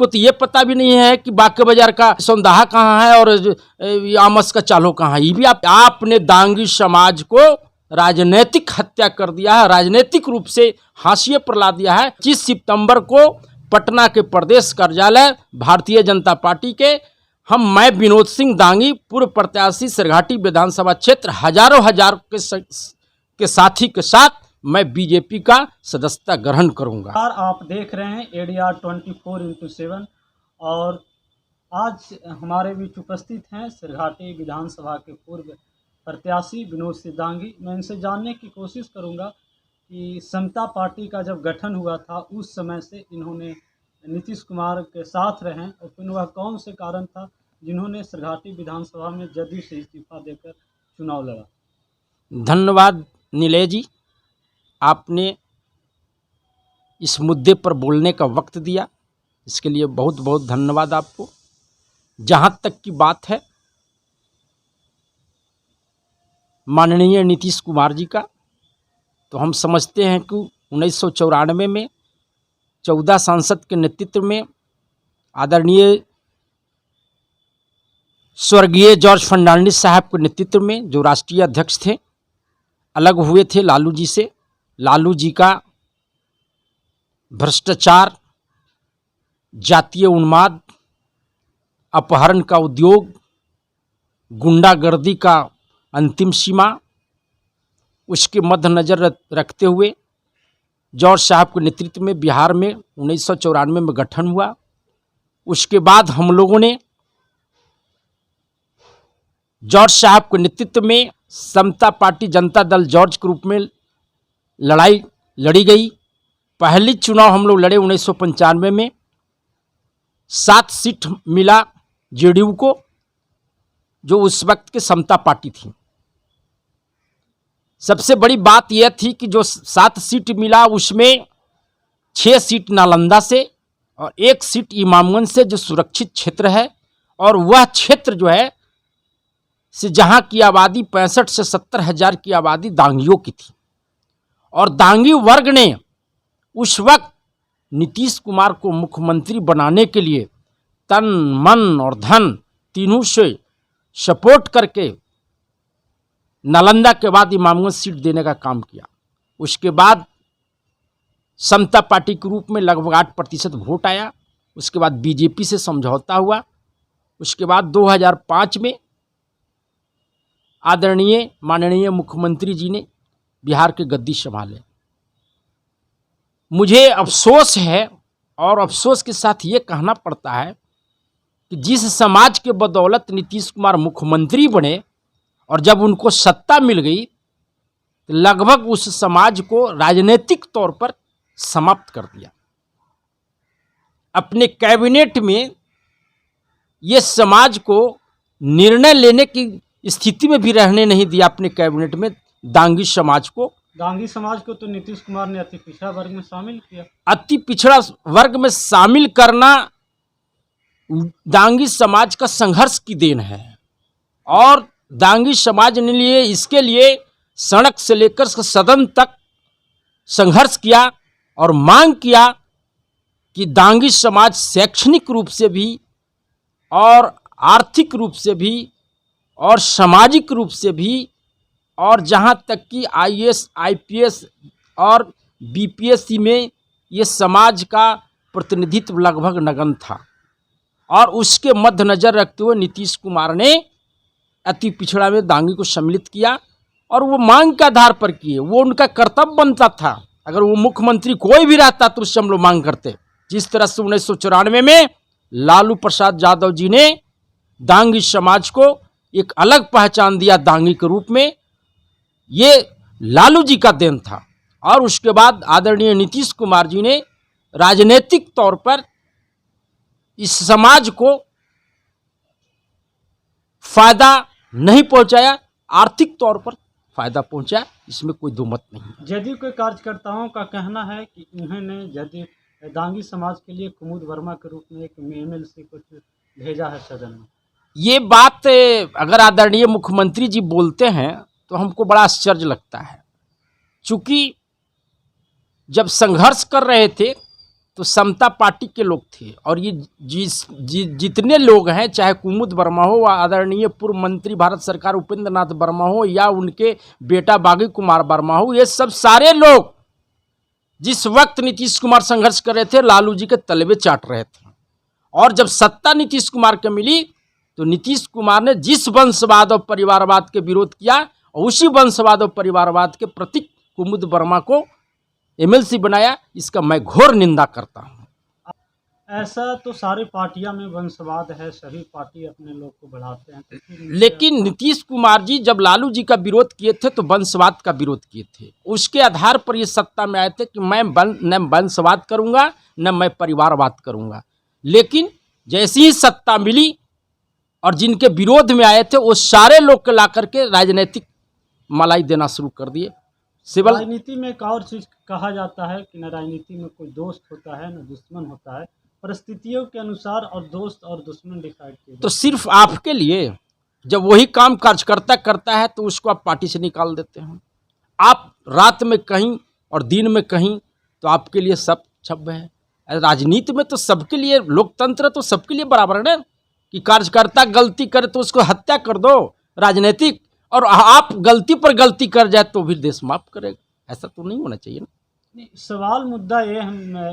आपको तो ये पता भी नहीं है कि बांके बाजार का सौंदाहा कहाँ है और आमस का चालो कहाँ है। ये भी आपने दांगी समाज को राजनीतिक हत्या कर दिया है, राजनीतिक रूप से हाशिए पर ला दिया है। 25 सितंबर को पटना के प्रदेश कार्यालय भारतीय जनता पार्टी के मैं विनोद सिंह दांगी, पूर्व प्रत्याशी सरघाटी विधानसभा क्षेत्र, हजारों हजार के साथी के साथ मैं बीजेपी का सदस्यता ग्रहण करूंगा। आप देख रहे हैं ADR 24x7 और आज हमारे बीच उपस्थित हैं सरघाटी विधानसभा के पूर्व प्रत्याशी विनोद सिंह दांगी। मैं इनसे जानने की कोशिश करूंगा कि समता पार्टी का जब गठन हुआ था उस समय से इन्होंने नीतीश कुमार के साथ रहे और फिर वह कौन से कारण था जिन्होंने सरघाटी विधानसभा में जदयू से इस्तीफा देकर चुनाव लड़ा। धन्यवाद नीले जी, आपने इस मुद्दे पर बोलने का वक्त दिया, इसके लिए बहुत बहुत धन्यवाद आपको। जहाँ तक की बात है माननीय नीतीश कुमार जी का, तो हम समझते हैं कि 1994 में 14 सांसद के नेतृत्व में आदरणीय स्वर्गीय जॉर्ज फर्नांडिस साहब के नेतृत्व में जो राष्ट्रीय अध्यक्ष थे, अलग हुए थे लालू जी से। लालू जी का भ्रष्टाचार, जातीय उन्माद, अपहरण का उद्योग, गुंडागर्दी का अंतिम सीमा, उसके मद्देनजर रखते हुए जॉर्ज साहब के नेतृत्व में बिहार में 1994 में गठन हुआ। उसके बाद हम लोगों ने जॉर्ज साहब के नेतृत्व में समता पार्टी जनता दल जॉर्ज के रूप में लड़ाई लड़ी गई। पहली चुनाव हम लोग लड़े 1995 में, 7 सीट मिला जेडीयू को, जो उस वक्त के समता पार्टी थी। सबसे बड़ी बात यह थी कि जो 7 सीट मिला उसमें 6 सीट नालंदा से और 1 सीट इमामगंज से, जो सुरक्षित क्षेत्र है, और वह क्षेत्र जो है से जहाँ की आबादी 65 से 70 हजार की आबादी दांगियों की थी। और दांगी वर्ग ने उस वक्त नीतीश कुमार को मुख्यमंत्री बनाने के लिए तन मन और धन तीनों से सपोर्ट करके नालंदा के बाद इमामगंज सीट देने का काम किया। उसके बाद समता पार्टी के रूप में लगभग 8% वोट आया। उसके बाद बीजेपी से समझौता हुआ। उसके बाद 2005 में आदरणीय माननीय मुख्यमंत्री जी ने बिहार के गद्दी संभाले। मुझे अफसोस है और अफसोस के साथ ये कहना पड़ता है कि जिस समाज के बदौलत नीतीश कुमार मुख्यमंत्री बने और जब उनको सत्ता मिल गई तो लगभग उस समाज को राजनीतिक तौर पर समाप्त कर दिया। अपने कैबिनेट में ये समाज को निर्णय लेने की स्थिति में भी रहने नहीं दिया। अपने कैबिनेट में दांगी समाज को तो नीतीश कुमार ने अति पिछड़ा वर्ग में शामिल किया। अति पिछड़ा वर्ग में शामिल करना दांगी समाज का संघर्ष की देन है। और दांगी समाज ने लिए इसके लिए सड़क से लेकर सदन तक संघर्ष किया और मांग किया कि दांगी समाज शैक्षणिक रूप से भी और आर्थिक रूप से भी और सामाजिक रूप से भी और जहाँ तक कि IAS IPS और BPSC में ये समाज का प्रतिनिधित्व लगभग नगण्य था। और उसके मद्देनजर रखते हुए नीतीश कुमार ने अति पिछड़ा में दांगी को सम्मिलित किया और वो मांग के आधार पर किए। वो उनका कर्तव्य बनता था। अगर वो मुख्यमंत्री कोई भी रहता तो उससे हम लोग मांग करते। जिस तरह से 1994 में लालू प्रसाद यादव जी ने दांगी समाज को एक अलग पहचान दिया दांगी के रूप में, ये लालू जी का देन था। और उसके बाद आदरणीय नीतीश कुमार जी ने राजनीतिक तौर पर इस समाज को फायदा नहीं पहुंचाया, आर्थिक तौर पर फायदा पहुंचाया, इसमें कोई दो मत नहीं। जदयू के कार्यकर्ताओं का कहना है कि उन्होंने जदयू दांगी समाज के लिए कुमुद वर्मा के रूप में एक MLC को भेजा है सदन में। ये बात अगर आदरणीय मुख्यमंत्री जी बोलते हैं तो हमको बड़ा आश्चर्य लगता है। चूँकि जब संघर्ष कर रहे थे तो समता पार्टी के लोग थे। और ये जितने लोग हैं, चाहे कुमुद वर्मा हो, आदरणीय पूर्व मंत्री भारत सरकार उपेंद्र नाथ वर्मा हो, या उनके बेटा बागी कुमार वर्मा हो, ये सब सारे लोग जिस वक्त नीतीश कुमार संघर्ष कर रहे थे, लालू जी के तलवे चाट रहे थे। और जब सत्ता नीतीश कुमार को मिली तो नीतीश कुमार ने जिस वंशवाद और परिवारवाद के विरोध किया, और उसी वंशवाद और परिवारवाद के प्रतीक कुमुद वर्मा को एमएलसी बनाया, इसका मैं घोर निंदा करता हूं। ऐसा तो सारी पार्टियां में वंशवाद है, सभी पार्टी अपने लोग को बढ़ाते हैं, तो फिर लेकिन नीतीश कुमार जी जब लालू जी का विरोध किए थे तो वंशवाद का विरोध किए थे। उसके आधार पर ये सत्ता में आए थे कि मैं न वंशवाद करूंगा न मैं परिवारवाद करूंगा। लेकिन जैसी ही सत्ता मिली और जिनके विरोध में आए थे वो सारे लोग को ला करके राजनीतिक मलाई देना शुरू कर दिए। सिविल राजनीति में एक और चीज कहा जाता है कि न राजनीति में कोई दोस्त होता है न दुश्मन होता है, परिस्थितियों के अनुसार और दोस्त और दुश्मन डिसाइड किए तो सिर्फ आपके लिए जब वही काम कार्यकर्ता करता है तो उसको आप पार्टी से निकाल देते हैं। आप रात में कहीं और दिन में कहीं तो आपके लिए सब छब है। राजनीति में तो सबके लिए, लोकतंत्र तो सबके लिए बराबर है ना, कि कार्यकर्ता गलती करे तो उसको हत्या कर दो राजनीतिक, और आप गलती पर गलती कर जाए तो भी देश माफ करेगा। ऐसा तो नहीं होना चाहिए ना। नहीं, सवाल मुद्दा ये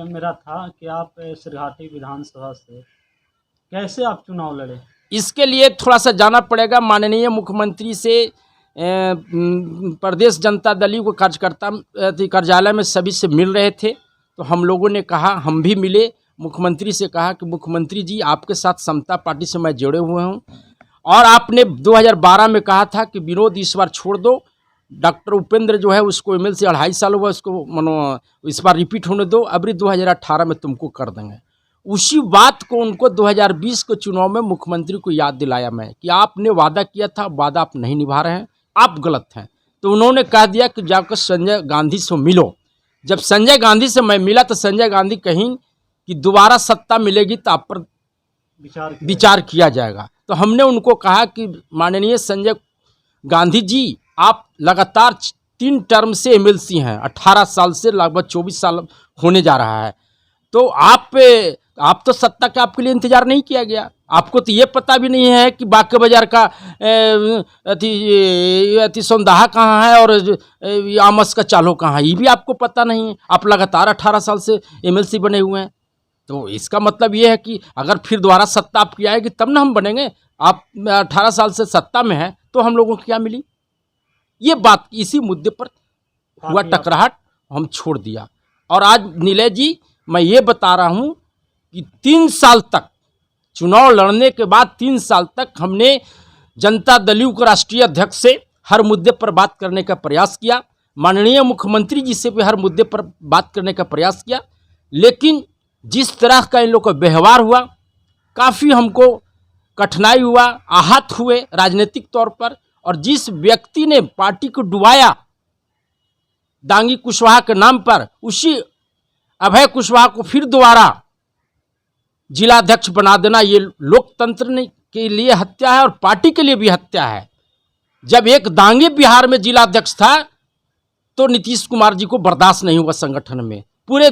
मेरा था कि आप सिरघाटी विधानसभा से कैसे आप चुनाव लड़े? इसके लिए थोड़ा सा जाना पड़ेगा। माननीय मुख्यमंत्री से प्रदेश जनता दल को कार्यकर्ता कार्यालय में सभी से मिल रहे थे, तो हम लोगों ने कहा, हम भी मिले, मुख्यमंत्री से कहा कि मुख्यमंत्री जी आपके साथ समता पार्टी से मैं जुड़े हुए हूँ, और आपने 2012 में कहा था कि विनोद इस बार छोड़ दो, डॉक्टर उपेंद्र जो है उसको एमएलसी 2.5 साल हुआ, उसको मनो इस बार रिपीट होने दो, अभी 2018 में तुमको कर देंगे। उसी बात को उनको 2020 के चुनाव में मुख्यमंत्री को याद दिलाया मैं कि आपने वादा किया था, वादा आप नहीं निभा रहे हैं, आप गलत हैं। तो उन्होंने कह दिया कि जाकर संजय गांधी से मिलो। जब संजय गांधी से मैं मिला तो संजय गांधी कहीं कि दोबारा सत्ता मिलेगी तो आप पर विचार किया जाएगा। तो हमने उनको कहा कि माननीय संजय गांधी जी, आप लगातार 3 टर्म से एमएलसी हैं, 18 साल से लगभग 24 साल होने जा रहा है, तो आप तो सत्ता का आपके लिए इंतजार नहीं किया गया। आपको तो ये पता भी नहीं है कि बाके बाजार का अति सौंदाहा कहाँ है और आमस का चालो कहाँ है, ये भी आपको पता नहीं है। आप लगातार 18 साल से एमएलसी बने हुए हैं, तो इसका मतलब ये है कि अगर फिर दोबारा सत्ता आपकी आएगी तब ना हम बनेंगे। आप 18 साल से सत्ता में हैं तो हम लोगों को क्या मिली? ये बात इसी मुद्दे पर हुआ टकराहट, हम छोड़ दिया। और आज नीले जी मैं ये बता रहा हूँ कि 3 साल तक चुनाव लड़ने के बाद 3 साल तक हमने जनता दल को राष्ट्रीय अध्यक्ष से हर मुद्दे पर बात करने का प्रयास किया, माननीय मुख्यमंत्री जी से भी हर मुद्दे पर बात करने का प्रयास किया, लेकिन जिस तरह का इन लोग का व्यवहार हुआ, काफ़ी हमको कठिनाई हुआ, आहत हुए राजनीतिक तौर पर। और जिस व्यक्ति ने पार्टी को डुबाया दांगी कुशवाहा के नाम पर, उसी अभय कुशवाहा को फिर दोबारा जिलाध्यक्ष बना देना, ये लोकतंत्र के लिए हत्या है और पार्टी के लिए भी हत्या है। जब एक दांगी बिहार में जिलाध्यक्ष था तो नीतीश कुमार जी को बर्दाश्त नहीं हुआ, संगठन में पूरे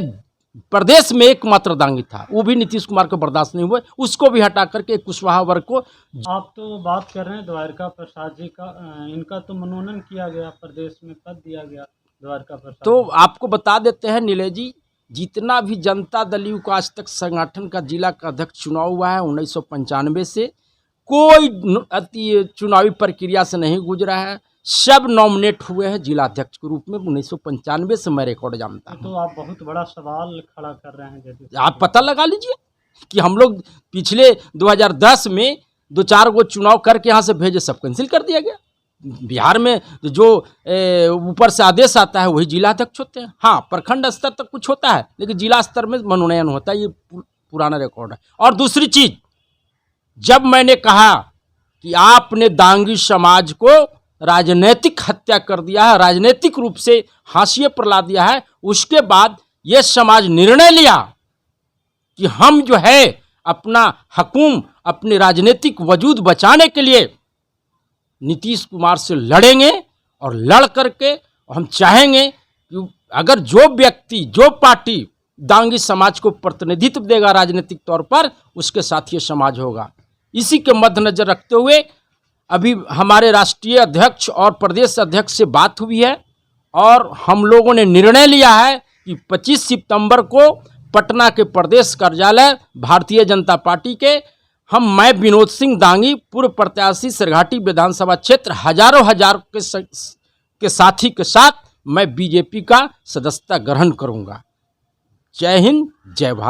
प्रदेश में एकमात्र दांगी था, वो भी नीतीश कुमार को बर्दाश्त नहीं हुआ, उसको भी हटा करके कुशवाहा वर्ग को। आप तो बात कर रहे हैं द्वारका प्रसाद जी का, इनका तो मनोनयन किया गया, प्रदेश में पद दिया गया द्वारका प्रसाद। तो आपको बता देते हैं नीले जी, जितना भी जनता दल को आज तक संगठन का जिला का अध्यक्ष चुनाव हुआ है 1995 से, कोई चुनावी प्रक्रिया से नहीं गुजरा है, सब नॉमिनेट हुए हैं जिला अध्यक्ष के रूप में 1995 से मैं रिकॉर्ड जानता हूँ। तो आप बहुत बड़ा सवाल खड़ा कर रहे हैं। जैसे आप पता लगा लीजिए कि हम लोग पिछले 2010 में 2-4 गो चुनाव करके यहाँ से भेजे, सब कैंसिल कर दिया गया। बिहार में जो ऊपर से आदेश आता है वही जिला अध्यक्ष होते हैं। हाँ, प्रखंड स्तर तक कुछ होता है, लेकिन जिला स्तर में मनोनयन होता है, ये पुराना रिकॉर्ड है। और दूसरी चीज, जब मैंने कहा कि आपने दांगी समाज को राजनीतिक हत्या कर दिया है, राजनीतिक रूप से हाशिए पर ला दिया है, उसके बाद यह समाज निर्णय लिया कि हम जो है अपना हकूम, अपने राजनीतिक वजूद बचाने के लिए नीतीश कुमार से लड़ेंगे, और लड़ करके हम चाहेंगे कि अगर जो व्यक्ति, जो पार्टी दांगी समाज को प्रतिनिधित्व देगा राजनीतिक तौर पर, उसके साथ ये समाज होगा। इसी के मद्देनजर रखते हुए अभी हमारे राष्ट्रीय अध्यक्ष और प्रदेश अध्यक्ष से बात हुई है और हम लोगों ने निर्णय लिया है कि 25 सितंबर को पटना के प्रदेश कार्यालय भारतीय जनता पार्टी के मैं विनोद सिंह दांगी, पूर्व प्रत्याशी सरघाटी विधानसभा क्षेत्र, हजार के साथी के साथ मैं बीजेपी का सदस्यता ग्रहण करूंगा। जय हिंद, जय भारत।